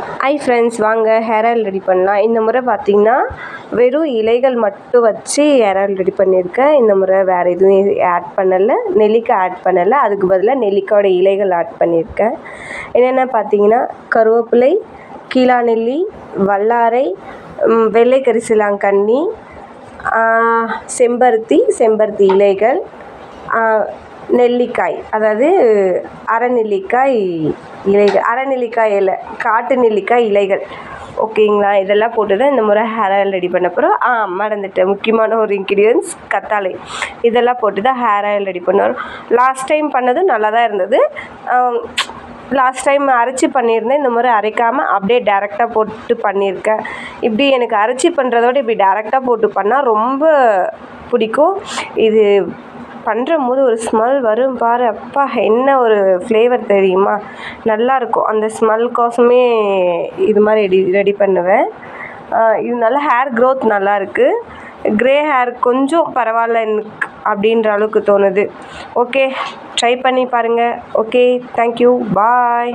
Hi friends, வாங்க hair oil ready பண்ணலாம். இந்த முறை பார்த்திங்கன்னா வெறும் இலைகள் மட்டும் வச்சு ஹேர் ஆயில் ரெடி பண்ணியிருக்கேன். இந்த முறை வேறு எதுவும் ஆட் பண்ணலை, நெல்லிக்காய் ஆட் பண்ணலை. அதுக்கு பதிலாக நெல்லிக்காயோட இலைகள் ஆட் பண்ணியிருக்கேன். என்னென்ன பார்த்திங்கன்னா கருவேப்பிலை, கீழா நெல்லி, வல்லாரை, வெள்ளை கரிசலாங்கண்ணி, செம்பருத்தி இலைகள், நெல்லிக்காய், அதாவது அரை நெல்லிக்காய் இலை, காட்டு நெல்லிக்காய் இலைகள். ஓகேங்களா? இதெல்லாம் போட்டு தான் இந்த முறை ஹேர் ஆயில் ரெடி பண்ண போகிறோம். மறந்துட்டேன், முக்கியமான ஒரு இன்க்ரீடியன்ஸ் கத்தாழை. இதெல்லாம் போட்டு தான் ஹேர் ஆயில் ரெடி பண்ணுவோம். லாஸ்ட் டைம் பண்ணதும் நல்லா தான் இருந்தது. லாஸ்ட் டைம் அரைச்சி பண்ணியிருந்தேன். இந்த முறை அரைக்காமல் அப்படியே டேரெக்டாக போட்டு பண்ணியிருக்கேன். இப்படி எனக்கு அரைச்சி பண்ணுறதோட இப்படி டேரெக்டாக போட்டு பண்ணால் ரொம்ப பிடிக்கும். இது பண்ணுறம்போது ஒரு ஸ்மெல் வரும் பாரு, அப்பா என்ன ஒரு ஃப்ளேவர் தெரியுமா, நல்லாயிருக்கும். அந்த ஸ்மெல்கோசமே இது மாதிரி ரெடி பண்ணுவேன். இது நல்லா ஹேர் க்ரோத் நல்லாயிருக்கு. க்ரே ஹேர் கொஞ்சம் பரவாயில்ல எனக்கு அப்படின்ற அளவுக்கு தோணுது. ஓகே, ட்ரை பண்ணி பாருங்கள். ஓகே, தேங்க்யூ, பாய்.